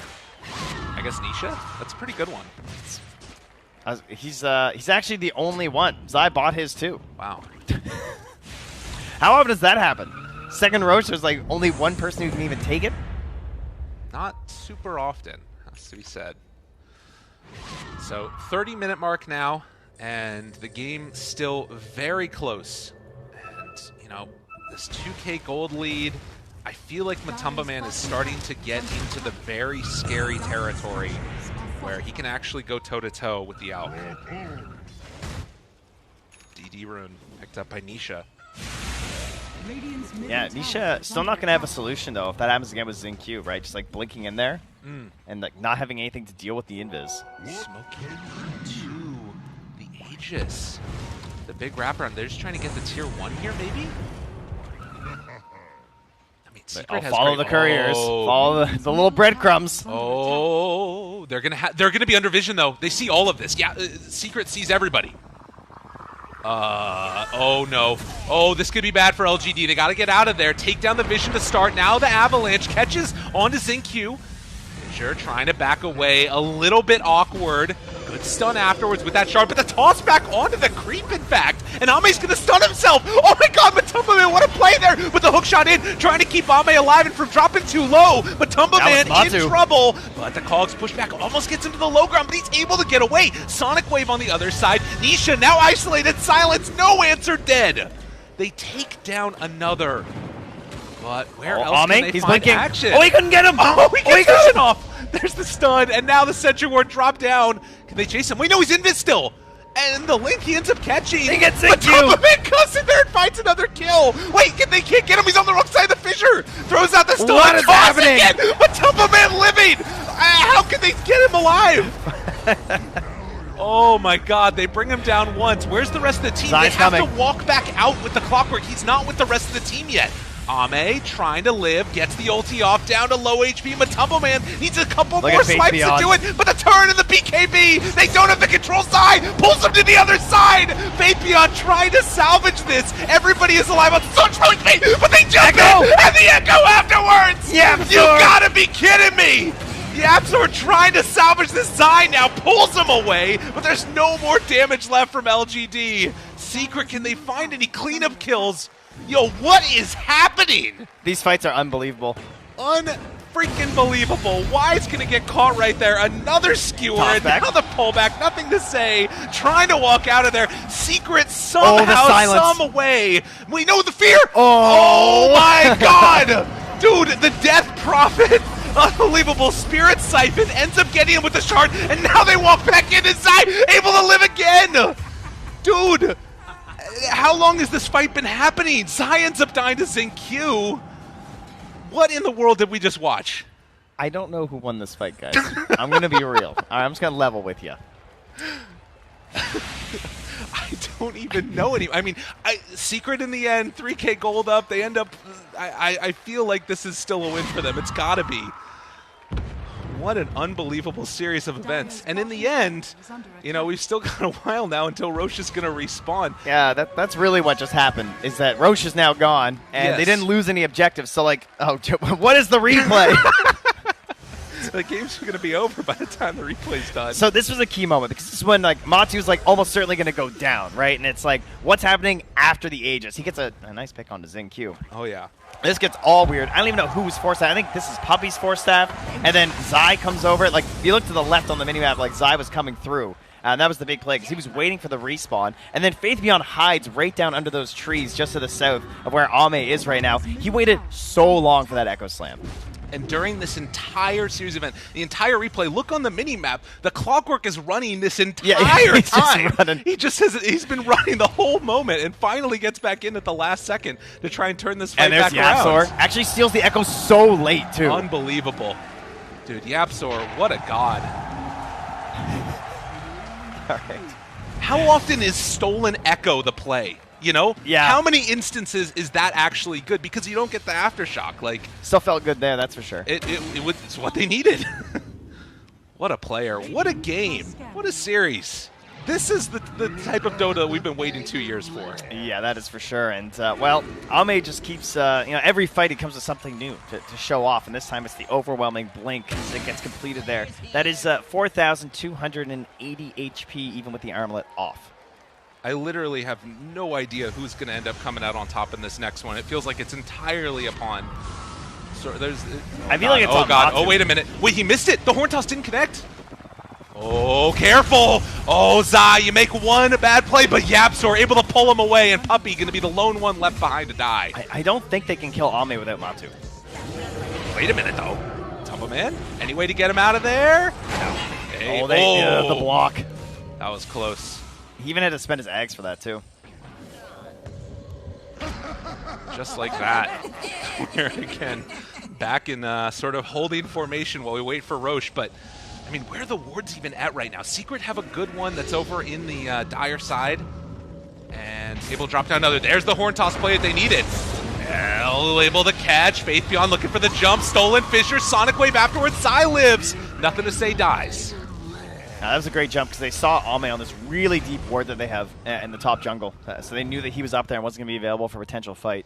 I guess Nisha. That's a pretty good one. He's actually the only one. Zai bought his too. Wow. How often does that happen? Second Roche, there's like only one person who can even take it? Not super often, has to be said. So 30-minute mark now, and the game still very close. And, you know, this 2K gold lead, I feel like Matumba Man is starting to get into the very scary territory where he can actually go toe-to-toe with the Alp. DD rune picked up by Nisha. Yeah, Nisha still not going to have a solution, though, if that happens again with Zinq, right? Just, like, blinking in there and, like, not having anything to deal with the invis. Smoking to the Aegis. The big wraparound. They're just trying to get the tier 1 here, maybe? I mean, Secret has follow the couriers. Follow the little breadcrumbs. Oh, they're gonna be under vision, though. They see all of this. Yeah, Secret sees everybody. Oh no. Oh, this could be bad for LGD. They gotta get out of there. Take down the vision to start. Now the Avalanche catches onto Zinq. Sure, trying to back away. A little bit awkward. Good stun afterwards with that shard, but the toss back onto the creep, in fact. And Ame's gonna stun himself. Oh my god, Matumba Man, what a play there with the hook shot in, trying to keep Ame alive and from dropping too low. Matumba Man in trouble, but the cogs push back, almost gets him to the low ground, but he's able to get away. Sonic Wave on the other side. Nisha now isolated, silence, no answer, dead. They take down another. But where else can they find action? Oh, he couldn't get him! Oh, he gets vision off! There's the stun, and now the Sentry Ward dropped down. Can they chase him? We know he's invis still. And the Link he ends up catching. He gets it. Matumba Man comes in there and finds another kill. Wait, they can't get him. He's on the wrong side of the fissure. Throws out the stun. What is happening? Matumba Man living. How can they get him alive? Oh my god, they bring him down once. Where's the rest of the team? They have to walk back out with the Clockwork. He's not with the rest of the team yet. Ame trying to live, gets the ulti off, down to low HP. Matumbo Man needs a couple more swipes to do it, but the turn and the BKB, they don't have the control side, pulls him to the other side. Faithbeyond trying to salvage this. Everybody is alive on such speed, but they jump in, and the Echo afterwards! Yeah, you gotta be kidding me! YapzOr trying to salvage this. Zai now pulls him away, but there's no more damage left from LGD. Secret, can they find any cleanup kills? Yo, what is happening? These fights are unbelievable. Unfreaking believable. Wise gonna get caught right there. Another skewer, another pullback, nothing to say. Trying to walk out of there. Secret somehow, some way. We know the fear. Oh my god! Dude, the Death Prophet. Unbelievable. Spirit Siphon ends up getting him with the shard, and now they walk back in and Zai able to live again! Dude, how long has this fight been happening? Zai ends up dying to XinQ. What in the world did we just watch? I don't know who won this fight, guys. I'm going to be real. All right, I'm just going to level with you. I don't even know any. I mean, Secret in the end, 3K gold up. They end up. I feel like this is still a win for them. It's got to be. What an unbelievable series of events. And in the end, you know, we've still got a while now until Roche is going to respawn. Yeah, that's really what just happened, is that Roche is now gone, and they didn't lose any objectives. So, like, oh, what is the replay? The game's going to be over by the time the replay's done. So this was a key moment, because this is when, like, Matu's, like, almost certainly going to go down, right? And it's like, what's happening after the Aegis? He gets a nice pick onto XinQ. Oh, yeah. This gets all weird. I don't even know who was Force Staff. I think this is Puppy's Force Staff. And then Zai comes over. Like, if you look to the left on the minimap, like, Zai was coming through. And that was the big play, because he was waiting for the respawn. And then Faithbeyond hides right down under those trees just to the south of where Ame is right now. He waited so long for that Echo Slam. And during this entire series event, the entire replay, look on the mini-map, the clockwork is running this entire time. He's been running the whole moment and finally gets back in at the last second to try and turn this fight back around. YapzOr actually steals the Echo so late, too. Unbelievable. Dude, YapzOr, what a god. All right. How often is stolen Echo the play? You know? Yeah. How many instances is that actually good? Because you don't get the aftershock. Like, still felt good there, that's for sure. It's what they needed. What a player. What a game. What a series. This is the type of Dota we've been waiting 2 years for. Yeah, that is for sure. And, well, Ame just keeps, every fight he comes with something new to show off. And this time it's the overwhelming blink that gets completed there. That is 4,280 HP, even with the armlet off. I literally have no idea who's going to end up coming out on top in this next one. It feels like it's entirely upon. So there's. I feel like it's oh god! Matu. Oh wait a minute! Wait, he missed it. The horn toss didn't connect. Oh, careful! Oh, Zai, you make one bad play, but YapzOr able to pull him away, and Puppy going to be the lone one left behind to die. I don't think they can kill Ame without Matu. Wait a minute though. Tumble Man, any way to get him out of there? No. Okay. The block. That was close. He even had to spend his eggs for that, too. Just like that. Here again, back in sort of holding formation while we wait for Roche. But, I mean, where are the wards even at right now? Secret have a good one that's over in the Dire side. And able to drop down another. There's the horn toss play that they needed. Able to catch. Faithbeyond looking for the jump. Stolen Fisher. Sonic Wave afterwards. Zai lives. Nothing to say, dies. That was a great jump because they saw Ame on this really deep ward that they have in the top jungle. So they knew that he was up there and wasn't going to be available for a potential fight.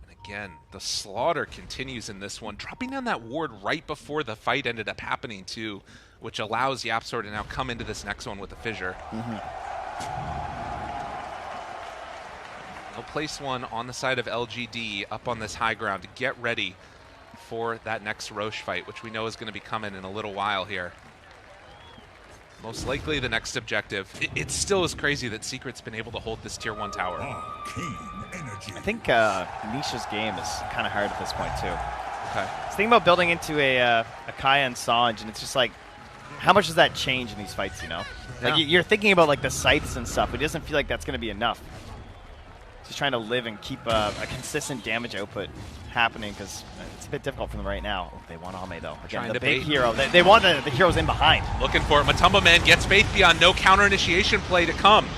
And again, the slaughter continues in this one. Dropping down that ward right before the fight ended up happening too, which allows YapzOr to now come into this next one with the fissure. They'll place one on the side of LGD up on this high ground to get ready for that next Roche fight, which we know is going to be coming in a little while here. Most likely the next objective. It still is crazy that Secret's been able to hold this tier 1 tower. I think Nisha's game is kind of hard at this point, too. Okay. I was thinking about building into a Kaya and Sanj, and it's just like, how much does that change in these fights, you know? Like, you're thinking about, like, the scythes and stuff, but it doesn't feel like that's going to be enough. Just trying to live and keep a consistent damage output happening, because it's a bit difficult for them right now. Oh, they want Ame, though. Again, the big hero. They want the heroes in behind. Looking for it. Matumbo Man gets Faithbeyond. No counter initiation play to come.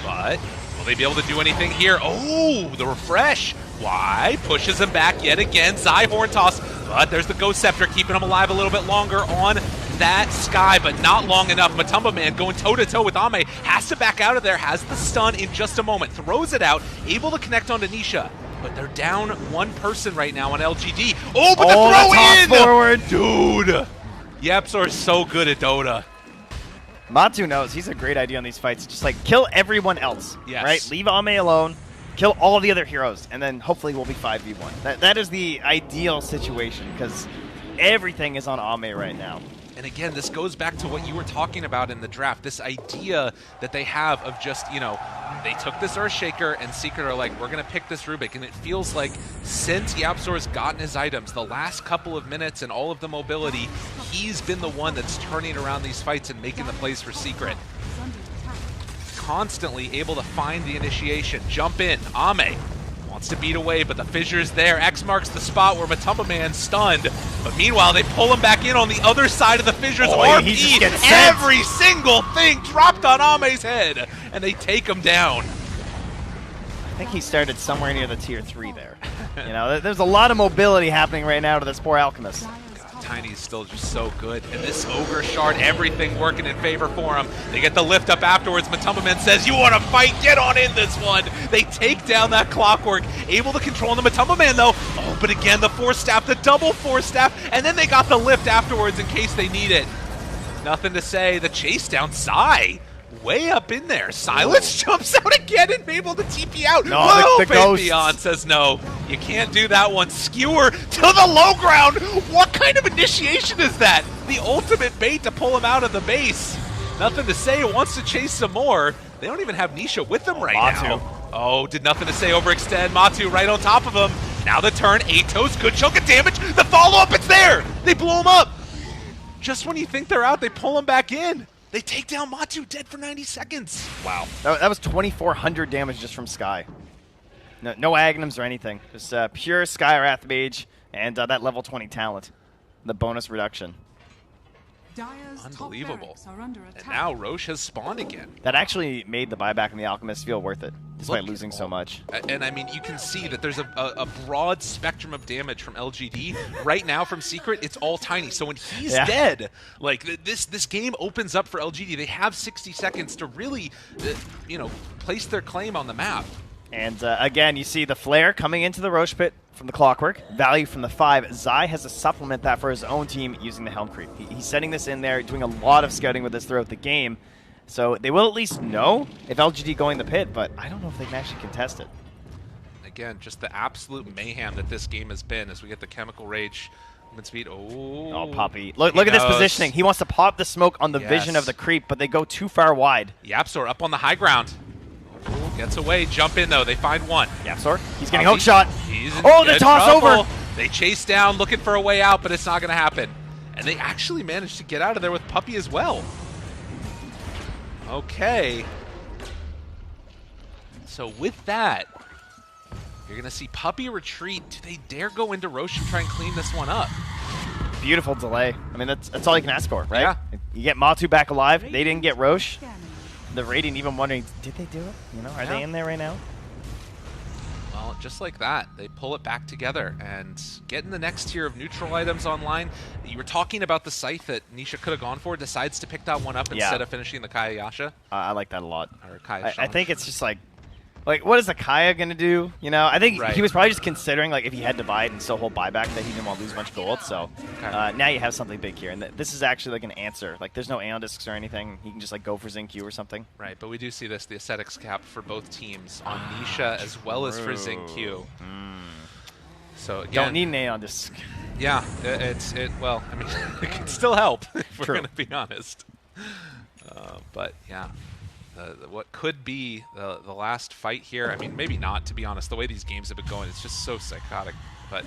But will they be able to do anything here? Oh, the refresh. Why? Pushes him back yet again. Zai Horn Toss, but there's the Ghost Scepter keeping him alive a little bit longer on that Sky, but not long enough. Matumba Man going toe-to-toe with Ame. Has to back out of there. Has the stun in just a moment. Throws it out. Able to connect onto Nisha. But they're down one person right now on LGD. Oh, but the throw in! Forward. Dude! YapzOr is so good at Dota. Matu knows he's a great idea on these fights. Just like kill everyone else, yes. Right? Leave Ame alone, kill all the other heroes, and then hopefully we'll be 5v1. That is the ideal situation because everything is on Ame right now. And again, this goes back to what you were talking about in the draft, this idea that they have of just, you know, they took this Earthshaker and Secret are like, we're going to pick this Rubik. And it feels like since YapzOr's gotten his items, the last couple of minutes and all of the mobility, he's been the one that's turning around these fights and making the plays for Secret. Constantly able to find the initiation, jump in, Ame. Wants to beat away, but the fissure's there. X marks the spot where Matumba Man's stunned. But meanwhile, they pull him back in on the other side of the fissures. RP, every single thing dropped on Ame's head, and they take him down. I think he started somewhere near the tier 3 there. You know, there's a lot of mobility happening right now to this poor Alchemist. Tiny's still just so good. And this Ogre Shard, everything working in favor for him. They get the lift up afterwards. Matumba Man says, you want to fight? Get on in this one. They take down that Clockwork. Able to control the Matumba Man, though. Oh, but again, the Force Staff, the double Force Staff. And then they got the lift afterwards in case they need it. Nothing to say. The chase down, Sai. Way up in there. Silence jumps out again and able to TP out. No, the ghost. Beyond says no. You can't do that one. Skewer to the low ground. What kind of initiation is that? The ultimate bait to pull him out of the base. Nothing to say. Wants to chase some more. They don't even have Nisha with them right now. Oh, did nothing to say. Overextend. Matu right on top of him. Now the turn. Atos. Good chunk of damage. The follow-up. It's there. They blow him up. Just when you think they're out, they pull him back in. They take down Matu, dead for 90 seconds. Wow. That was 2,400 damage just from Sky. No Agnums or anything. Just pure Sky Wrath Mage and that level 20 talent. The bonus reduction. Unbelievable. And now Roche has spawned again. That actually made the buyback on the Alchemist feel worth it, despite losing so much. And I mean, you can see that there's a broad spectrum of damage from LGD. Right now from Secret, it's all Tiny. So when he's dead, like this game opens up for LGD. They have 60 seconds to really, you know, place their claim on the map. And again, you see the Flare coming into the Roche Pit from the Clockwork. Value from the 5. Zai has to supplement that for his own team using the Helm Creep. He's setting this in there, doing a lot of scouting with this throughout the game. So they will at least know if LGD going the pit, but I don't know if they can actually contest it. Again, just the absolute mayhem that this game has been as we get the Chemical Rage. Speed. Oh, Poppy. Look at this positioning. He wants to pop the smoke on the vision of the creep, but they go too far wide. YapzOr up on the high ground. Ooh, gets away. Jump in, though. They find one. YapzOr. He's getting hook shot. Oh, the toss trouble. over. They chase down, looking for a way out, but it's not going to happen. And they actually managed to get out of there with Puppy as well. Okay. So with that, you're going to see Puppy retreat. Do they dare go into Roche and try and clean this one up? Beautiful delay. I mean, that's all you can ask for, right? Yeah. You get Matu back alive. They didn't get Roche. The Radiant even wondering, did they do it? You know, are they in there right now? Well, just like that, they pull it back together and getting the next tier of neutral items online. You were talking about the Scythe that Nisha could have gone for, decides to pick that one up instead of finishing the Kaya Yasha. I like that a lot. Or Kaya I think it's just like, what is the Kaya going to do? You know, I think he was probably just considering, like, if he had Divide and still hold buyback, that he didn't want to lose a bunch of gold. So now you have something big here. And this is actually, like, an answer. Like, there's no Aeon Discs or anything. He can just, like, go for Xingqiu or something. Right, but we do see this, the Ascetics cap for both teams on Nisha as well as for Xingqiu. So, again, don't need an Aeon Disc. Yeah, well, I mean, it can still help, if we're going to be honest. But, yeah. What could be the last fight here. I mean, maybe not, to be honest. The way these games have been going, it's just so psychotic. But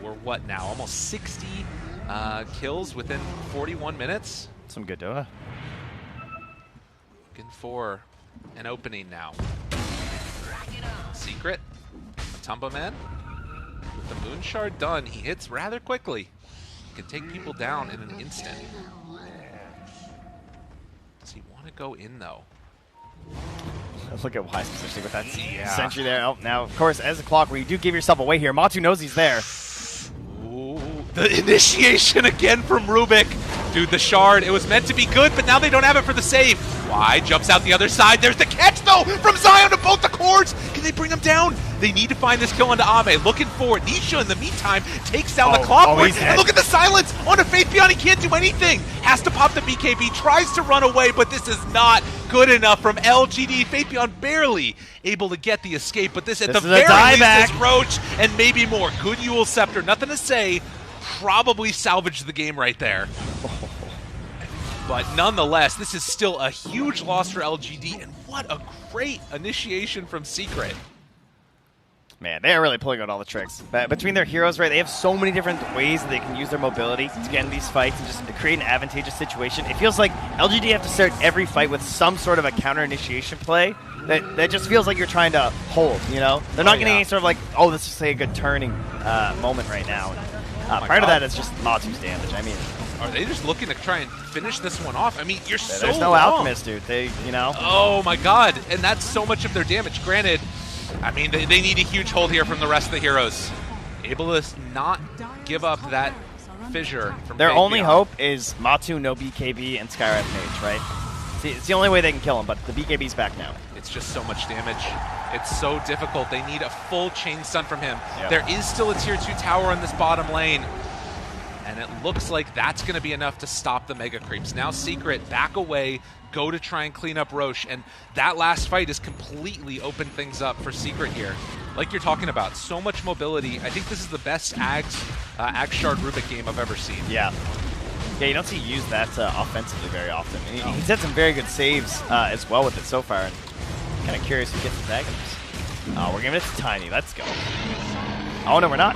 we're what now? Almost 60 kills within 41 minutes? Some good Dota. Looking for an opening now. Secret. Matumba Man. With the Moon Shard done, he hits rather quickly. He can take people down in an instant. Does he want to go in, though? Look at Wise positioning with that sentry there. Oh, now, of course, as a clock, where you do give yourself away here, Matu knows he's there. Ooh, the initiation again from Rubik. Dude, the shard, it was meant to be good, but now they don't have it for the save. Why? Jumps out the other side. There's the catch, though, from Zion to both the cores. Can they bring him down? They need to find this kill onto Ame. Looking for it. Nisha, in the meantime, takes down the clockwork. And look at the silence on a Faith Beyond. He can't do anything. Has to pop the BKB. Tries to run away, but this is not good enough from LGD. Faith Beyond barely able to get the escape, but this at the very least is Roach and maybe more. Good Yule Scepter. Nothing to say. Probably salvaged the game right there. But nonetheless, this is still a huge loss for LGD, and what a great initiation from Secret. Man, they are really pulling out all the tricks. But between their heroes, right, they have so many different ways that they can use their mobility to get in these fights and just to create an advantageous situation. It feels like LGD have to start every fight with some sort of a counter-initiation play that just feels like you're trying to hold, you know? They're not getting any sort of like, oh, this is, say, a good turning moment right now. Prior to that, it's just Matu's damage. I mean, are they just looking to try and finish this one off? I mean, you're so There's no long. Alchemist, dude. They, you know. Oh, my God. And that's so much of their damage. Granted, I mean, they need a huge hold here from the rest of the heroes. Able to not give up that fissure from their only hope is Matu, no BKB, and Skyrive Mage, right? See, it's the only way they can kill him, but the BKB's back now. It's just so much damage. It's so difficult. They need a full chain stun from him. Yep. There is still a tier 2 tower in this bottom lane. And it looks like that's going to be enough to stop the Mega Creeps. Now Secret back away, go to try and clean up Roche. And that last fight has completely opened things up for Secret here. Like you're talking about, so much mobility. I think this is the best Ags Shard Rubik game I've ever seen. Yeah. Yeah, you don't see you use that offensively very often. He's had some very good saves as well with it so far. And kind of curious who gets the Daggers. Oh, we're giving it to Tiny. Let's go. Oh, no, we're not.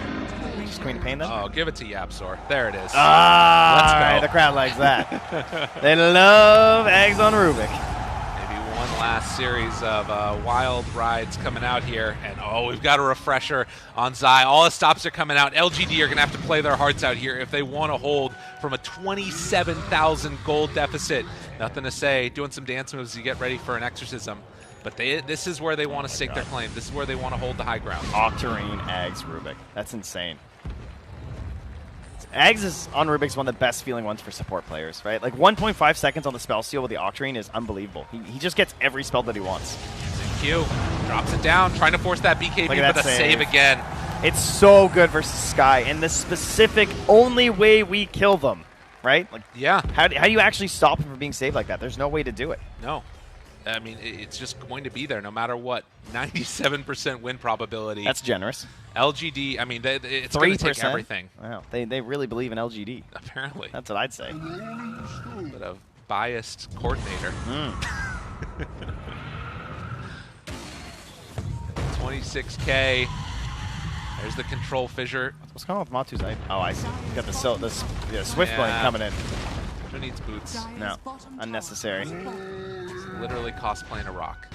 Just Queen of Pain, then? Oh, give it to Yapsor. There it is. Ah, let's go. Right, the crowd likes that. They love eggs on Rubik. Maybe one last series of wild rides coming out here. And, oh, we've got a refresher on Zai. All the stops are coming out. LGD are going to have to play their hearts out here if they want to hold from a 27,000 gold deficit. Nothing to say. Doing some dance moves as you get ready for an exorcism. But this is where they want to stake their claim. This is where they want to hold the high ground. Octarine, Ags, Rubik. That's insane. Ags is on Rubik's one of the best feeling ones for support players, right? Like 1.5 seconds on the spell steal with the Octarine is unbelievable. He just gets every spell that he wants. Q drops it down, trying to force that BKB, but a save again. It's so good versus Sky, and the specific only way we kill them, right? Like, yeah. How do you actually stop him from being saved like that? There's no way to do it. No. I mean, it's just going to be there no matter what. 97% win probability. That's generous. LGD, I mean, it's going to take everything. Wow, they really believe in LGD. Apparently. That's what I'd say. But a biased coordinator. 26K. There's the control fissure. What's going on with Matu's eye? Oh, I see. He's got the Swift Blade coming in. Who needs boots? No, unnecessary. Literally cosplaying a rock.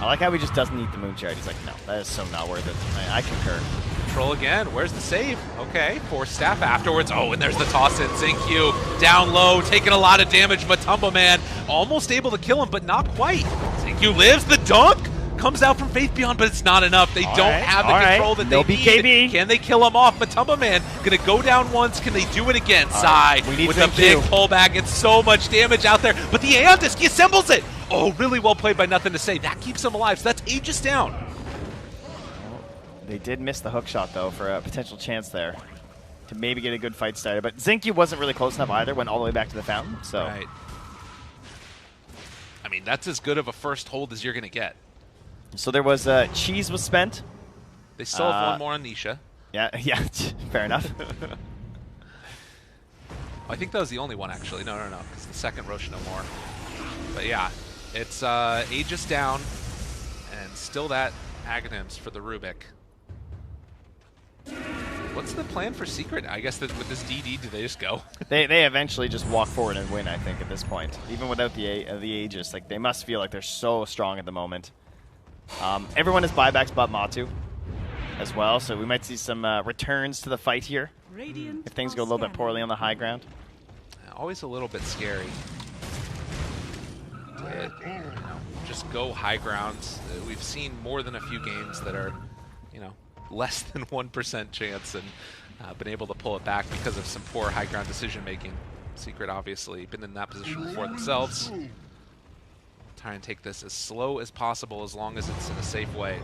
I like how he just doesn't eat the moon chariot. He's like, no, that is so not worth it. I concur. Control again. Where's the save? Okay, force staff afterwards. Oh, and there's the toss in. Zinq down low, taking a lot of damage. Matumba Man almost able to kill him, but not quite. Zinq lives. The dunk comes out from Faith Beyond, but it's not enough. They don't have the control that they need. Can they kill him off? Matumba Man gonna go down once. Can they do it again? Sai with a big pullback. It's so much damage out there, but the Aeon Disc, he assembles it. Oh, really well played by Nothing to Say. That keeps him alive, so that's Aegis down. They did miss the hook shot, though, for a potential chance there to maybe get a good fight started. But Zinq wasn't really close enough either, went all the way back to the fountain. So. Right. I mean, that's as good of a first hold as you're going to get. So there was cheese was spent. They still have one more on Nisha. Yeah, fair enough. I think that was the only one, actually. No. It's the second Roche no more. But yeah, it's Aegis down, and still that Aghanims for the Rubik. What's the plan for Secret? I guess that with this DD, do they just go? They eventually just walk forward and win, I think, at this point. Even without the Aegis, like they must feel like they're so strong at the moment. Everyone has buybacks but Matu as well, so we might see some returns to the fight here if things go a little bit poorly on the high ground. Always a little bit scary to Just go high grounds. We've seen more than a few games that are, less than 1% chance and been able to pull it back because of some poor high ground decision making. Secret obviously been in that position before themselves. Try and take this as slow as possible as long as it's in a safe way.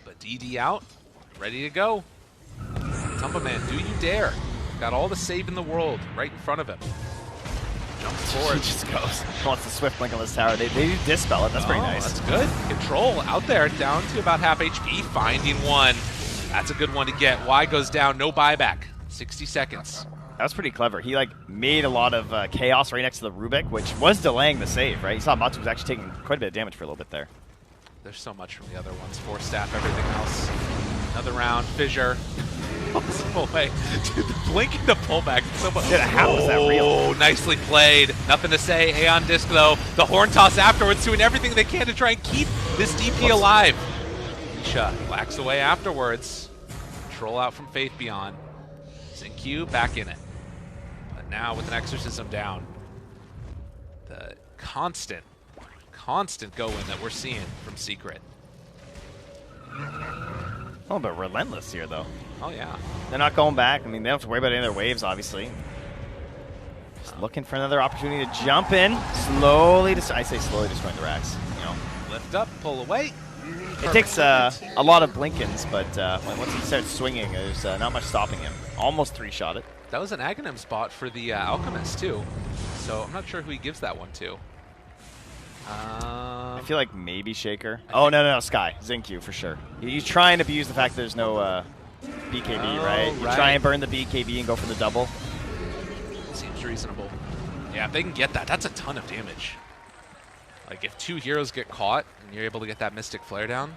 But DD out, ready to go. Tumba Man, do you dare? Got all the save in the world right in front of him. Jumps forward. He just goes. Wants the Swift Blink on this tower. They do dispel it. That's pretty nice. That's good. Control out there, down to about half HP, finding one. That's a good one to get. Y goes down, no buyback. 60 seconds. That was pretty clever. He made a lot of chaos right next to the Rubik, which was delaying the save, right? You saw Matsu was actually taking quite a bit of damage for a little bit there. There's so much from the other ones. 4 staff, everything else. Another round, fissure. Away. Dude, the blink and the pullback. So much. Dude, how was that real? Oh, nicely played. Nothing to say. Aeon Disc, though. The horn toss afterwards, doing everything they can to try and keep this DP alive. Nisha whacks away afterwards. Control out from Faith Beyond. Zinq back in it. But now with an Exorcism down, the constant go-in that we're seeing from Secret. A little bit relentless here, though. Oh, yeah. They're not going back. I mean, they don't have to worry about any of their waves, obviously. Just looking for another opportunity to jump in. Slowly, I say slowly destroying the racks. Lift up, pull away. It takes a lot of blinkins, but once he starts swinging, there's not much stopping him. Almost 3-shot it. That was an Aghanim spot for the Alchemist, too. So I'm not sure who he gives that one to. I feel like maybe Shaker. Oh, no, Sky. Zinq for sure. He's trying to abuse the fact that there's no BKB, right? You try and burn the BKB and go for the double. Seems reasonable. Yeah, if they can get that, that's a ton of damage. Like, if 2 heroes get caught and you're able to get that Mystic Flare down.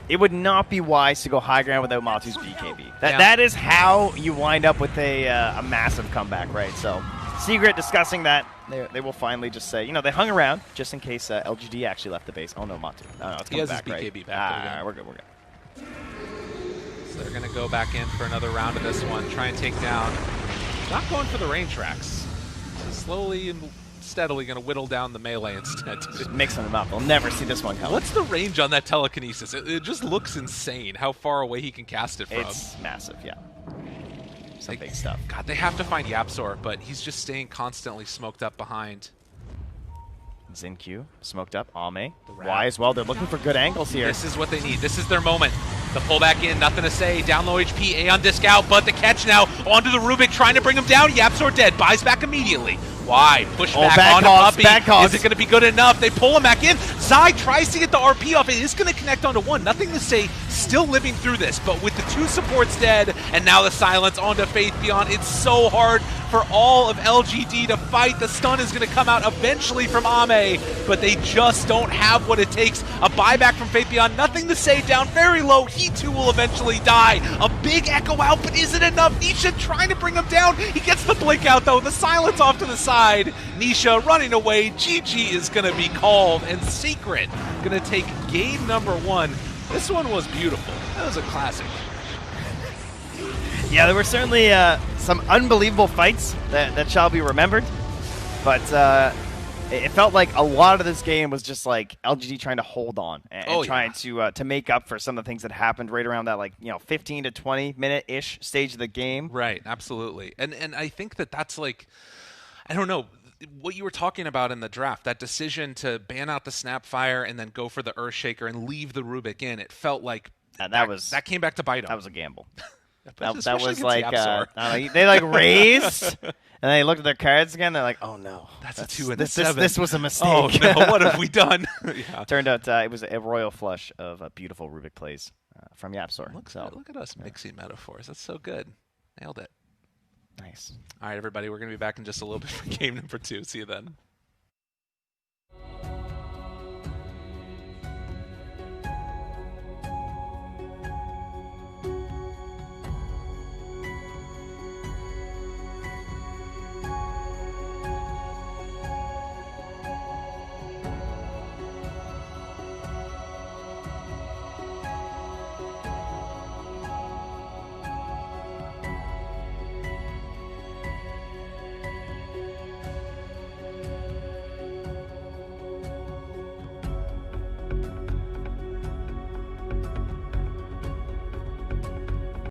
It would not be wise to go high ground without Matu's BKB. That is how you wind up with a massive comeback, right? So, Secret discussing that. They will finally just say, they hung around just in case LGD actually left the base. Oh, no, Matu. No, it's coming back, right? BKB back. All right, we're good. So they're going to go back in for another round of this one. Try and take down. Not going for the range tracks. Slowly and steadily going to whittle down the melee instead. Just mixing them up. They'll never see this one coming. What's the range on that telekinesis? It just looks insane how far away he can cast it from. It's massive, yeah. Some big stuff. God, they have to find Yapzor, but he's just staying constantly smoked up behind. Zinq smoked up. Ame. Y as well. They're looking for good angles here. This is what they need. This is their moment. The pullback in, nothing to say. Down low HP, Aeon Disc out, but the catch now onto the Rubik, trying to bring him down. Yapzor dead. Buys back immediately. Why? Push back onto Puppey. Is it going to be good enough? They pull him back in. Zai tries to get the RP off. It is going to connect onto one. Nothing to say. Still living through this, but with the 2 supports dead, and now the silence onto Faith Beyond, it's so hard for all of LGD to fight. The stun is going to come out eventually from Ame, but they just don't have what it takes. A buyback from Faith Beyond. Nothing to say. Down very low. He too will eventually die. A big echo out, but is it enough? Nisha trying to bring him down. He gets the blink out, though. The silence off to the side. Nisha running away. GG is going to be called, and Secret going to take game number 1. This one was beautiful. That was a classic. Yeah, there were certainly some unbelievable fights that shall be remembered, but it felt like a lot of this game was just like LGD trying to hold on and trying to make up for some of the things that happened right around that 15 to 20 minute-ish stage of the game. Right, absolutely. And I think that's like, I don't know, what you were talking about in the draft, that decision to ban out the Snapfire and then go for the Earthshaker and leave the Rubik in, it felt like that came back to bite them. That was a gamble. that was like they raised and they looked at their cards again. They're like, oh no, that's a 2 and a 7. This was a mistake. Oh no, what have we done? Yeah. Turned out it was a royal flush of beautiful Rubik plays from Yapzor. Look at us mixing metaphors. That's so good. Nailed it. Nice. All right, everybody, we're going to be back in just a little bit for game number 2. See you then.